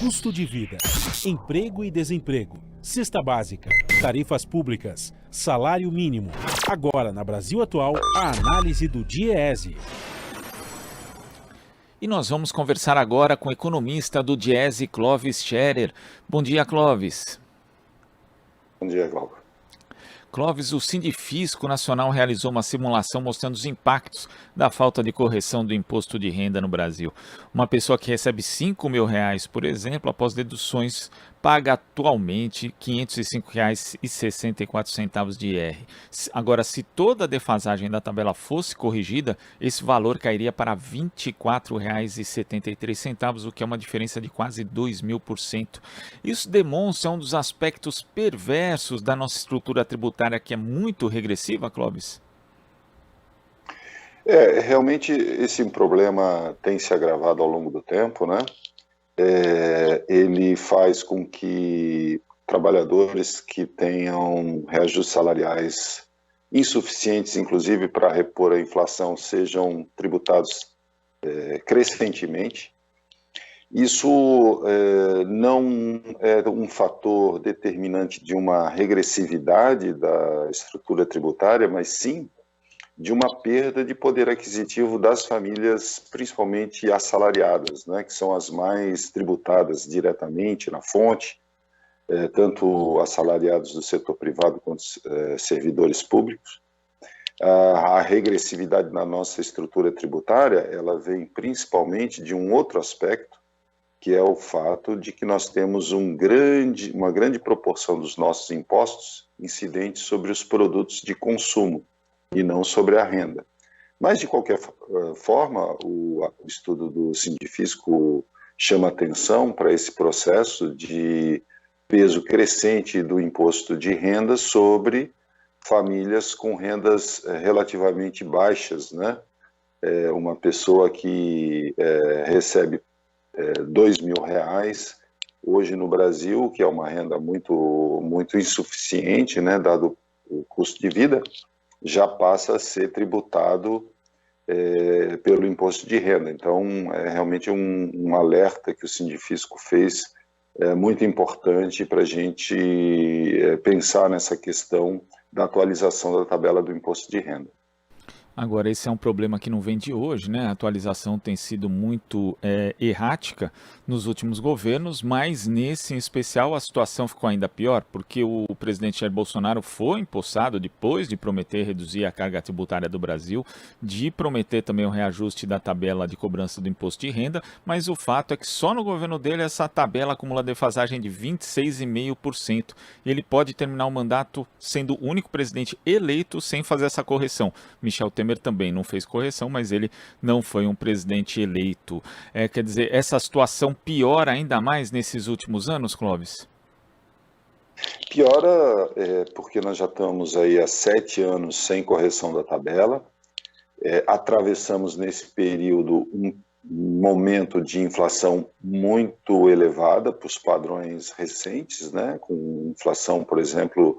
Custo de vida, emprego e desemprego, cesta básica, tarifas públicas, salário mínimo. Agora, na Brasil Atual, a análise do DIEESE. E nós vamos conversar agora com o economista do DIEESE, Clóvis Scherer. Bom dia, Clóvis. Bom dia, Glauco. Clóvis, o Sindifisco Nacional realizou uma simulação mostrando os impactos da falta de correção do imposto de renda no Brasil. Uma pessoa que recebe R$ 5.000, por exemplo, após deduções, paga atualmente R$ 505,64 de IR. Agora, se toda a defasagem da tabela fosse corrigida, esse valor cairia para R$ 24,73, o que é uma diferença de quase 2.000%. Isso demonstra um dos aspectos perversos da nossa estrutura tributária, que é muito regressiva, Clóvis? Realmente esse problema tem se agravado ao longo do tempo, né? Ele faz com que trabalhadores que tenham reajustes salariais insuficientes, inclusive para repor a inflação, sejam tributados crescentemente. Isso não é um fator determinante de uma regressividade da estrutura tributária, mas sim de uma perda de poder aquisitivo das famílias, principalmente assalariadas, né, que são as mais tributadas diretamente na fonte, tanto assalariados do setor privado quanto servidores públicos. A regressividade na nossa estrutura tributária, ela vem principalmente de um outro aspecto, que é o fato de que nós temos uma grande proporção dos nossos impostos incidentes sobre os produtos de consumo, e não sobre a renda. Mas, de qualquer forma, o estudo do Sindifisco chama atenção para esse processo de peso crescente do imposto de renda sobre famílias com rendas relativamente baixas, né? Uma pessoa que recebe R$ 2.000, hoje no Brasil, que é uma renda muito insuficiente, né, dado o custo de vida, já passa a ser tributado pelo imposto de renda. Então, é realmente um alerta que o Sindifisco fez, muito importante para a gente pensar nessa questão da atualização da tabela do imposto de renda. Agora, esse é um problema que não vem de hoje, né? A atualização tem sido muito errática nos últimos governos, mas nesse em especial a situação ficou ainda pior, porque o presidente Jair Bolsonaro foi empossado depois de prometer reduzir a carga tributária do Brasil, de prometer também o reajuste da tabela de cobrança do imposto de renda, mas o fato é que só no governo dele essa tabela acumula defasagem de 26,5%. E ele pode terminar o mandato sendo o único presidente eleito sem fazer essa correção. Michel Temer também não fez correção, mas ele não foi um presidente eleito. Quer dizer, essa situação piora ainda mais nesses últimos anos, Clóvis? Piora porque nós já estamos aí há 7 anos sem correção da tabela, atravessamos nesse período um momento de inflação muito elevada para os padrões recentes, né? Com inflação, por exemplo,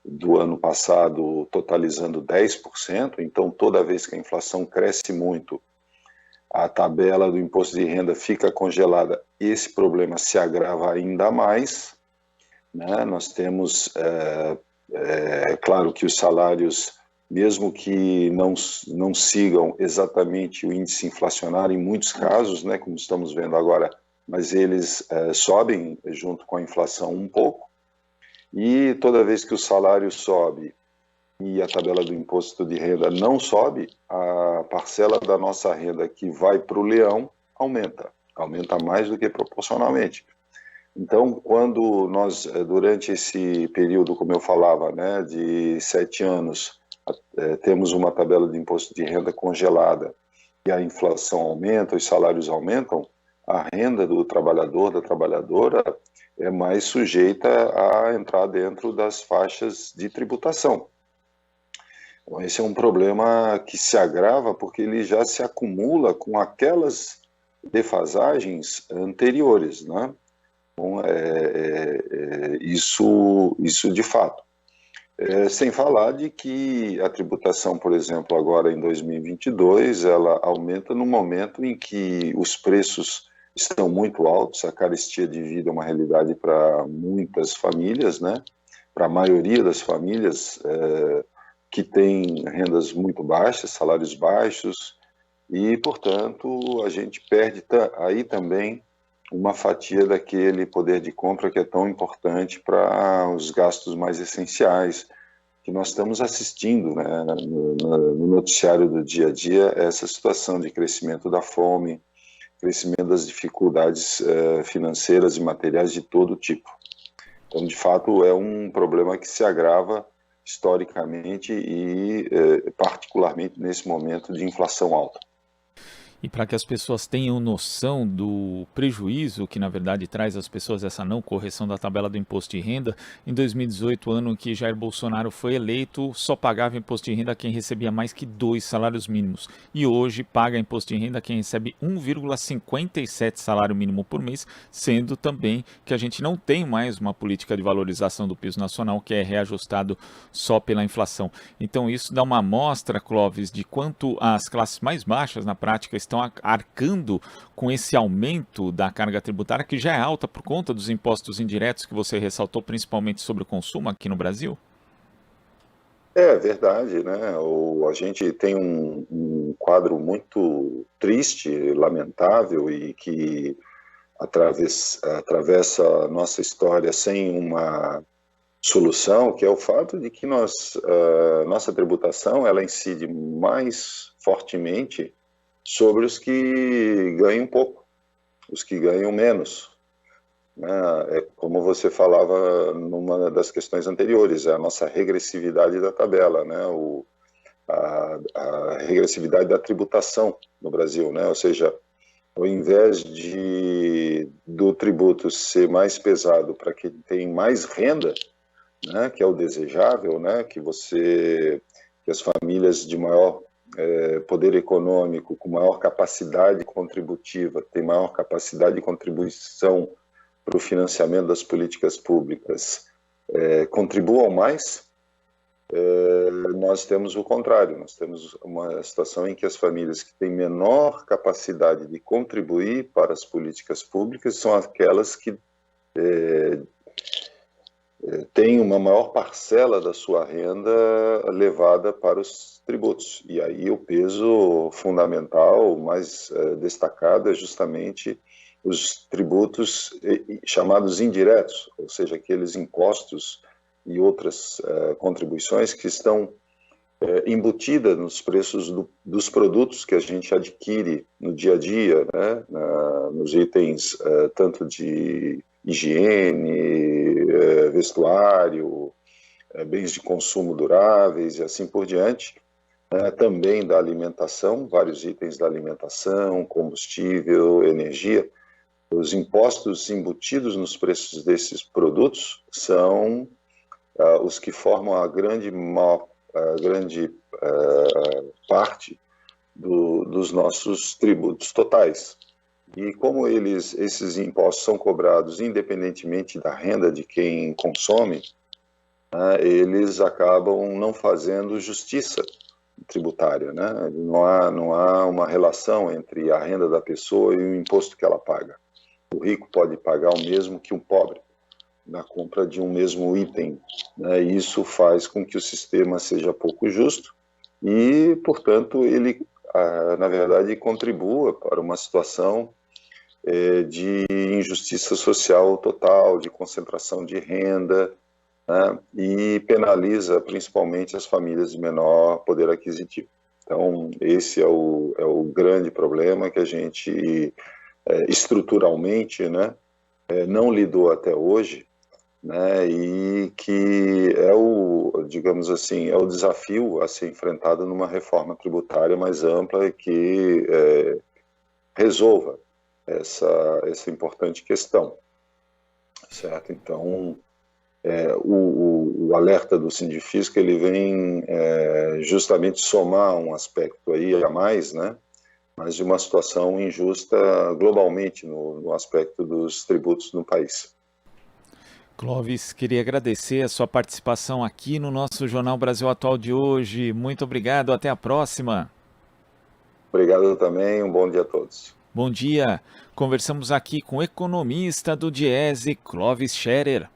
do ano passado totalizando 10%, então toda vez que a inflação cresce muito, a tabela do imposto de renda fica congelada, esse problema se agrava ainda mais, né? Nós temos, claro que os salários, mesmo que não sigam exatamente o índice inflacionário em muitos casos, né, como estamos vendo agora, mas eles sobem junto com a inflação um pouco. E toda vez que o salário sobe e a tabela do imposto de renda não sobe, a parcela da nossa renda que vai para o leão aumenta mais do que proporcionalmente. Então, quando nós, durante esse período, como eu falava, né, de 7 anos, temos uma tabela de imposto de renda congelada e a inflação aumenta, os salários aumentam, a renda do trabalhador, da trabalhadora, é mais sujeita a entrar dentro das faixas de tributação. Então, esse é um problema que se agrava porque ele já se acumula com aquelas defasagens anteriores, né? Então, isso de fato. Sem falar de que a tributação, por exemplo, agora em 2022, ela aumenta no momento em que os preços estão muito altos, a carestia de vida é uma realidade para muitas famílias, né? Para a maioria das famílias que têm rendas muito baixas, salários baixos, e, portanto, a gente perde aí também uma fatia daquele poder de compra que é tão importante para os gastos mais essenciais, que nós estamos assistindo, né, no noticiário do dia a dia, essa situação de crescimento da fome, crescimento das dificuldades financeiras e materiais de todo tipo. Então, de fato, é um problema que se agrava historicamente e particularmente nesse momento de inflação alta. E para que as pessoas tenham noção do prejuízo que, na verdade, traz às pessoas essa não correção da tabela do imposto de renda, em 2018, ano que Jair Bolsonaro foi eleito, só pagava imposto de renda quem recebia mais que 2 salários mínimos. E hoje paga imposto de renda quem recebe 1,57 salário mínimo por mês, sendo também que a gente não tem mais uma política de valorização do piso nacional, que é reajustado só pela inflação. Então isso dá uma amostra, Clóvis, de quanto as classes mais baixas, na prática, estão arcando com esse aumento da carga tributária, que já é alta por conta dos impostos indiretos que você ressaltou, principalmente sobre o consumo aqui no Brasil? É verdade, né? A gente tem um quadro muito triste, lamentável e que atravessa a nossa história sem uma solução, que é o fato de que nossa tributação ela incide mais fortemente sobre os que ganham pouco, os que ganham menos. É como você falava numa das questões anteriores, é a nossa regressividade da tabela, né? A regressividade da tributação no Brasil, né? Ou seja, ao invés do tributo ser mais pesado para quem tem mais renda, né? Que é o desejável, né? Que as famílias de maior poder econômico, com maior capacidade contributiva, tem maior capacidade de contribuição para o financiamento das políticas públicas, contribuam mais, nós temos o contrário, nós temos uma situação em que as famílias que têm menor capacidade de contribuir para as políticas públicas são aquelas que tem uma maior parcela da sua renda levada para os tributos. E aí o peso fundamental, mais destacado, é justamente os tributos chamados indiretos, ou seja, aqueles impostos e outras contribuições que estão embutidas nos preços dos produtos que a gente adquire no dia a dia, né? Nos itens tanto de higiene, vestuário, bens de consumo duráveis e assim por diante, também da alimentação, vários itens da alimentação, combustível, energia. Os impostos embutidos nos preços desses produtos são os que formam a grande parte dos nossos tributos totais. E como esses impostos são cobrados independentemente da renda de quem consome, eles acabam não fazendo justiça tributária, né? Não há uma relação entre a renda da pessoa e o imposto que ela paga. O rico pode pagar o mesmo que um pobre na compra de um mesmo item, né? E isso faz com que o sistema seja pouco justo e, portanto, ele, na verdade, contribua para uma situação de injustiça social total, de concentração de renda, né? E penaliza principalmente as famílias de menor poder aquisitivo. Então, esse é o grande problema que a gente estruturalmente, né, não lidou até hoje, né, e que digamos assim, é o desafio a ser enfrentado numa reforma tributária mais ampla e que resolva essa importante questão, certo? Então, o alerta do Sindifisco, ele vem justamente somar um aspecto aí a mais, né? Mas de uma situação injusta globalmente no aspecto dos tributos no país. Clóvis, queria agradecer a sua participação aqui no nosso Jornal Brasil Atual de hoje. Muito obrigado, até a próxima. Obrigado também, um bom dia a todos. Bom dia. Conversamos aqui com o economista do Diese, Clovis Scherer.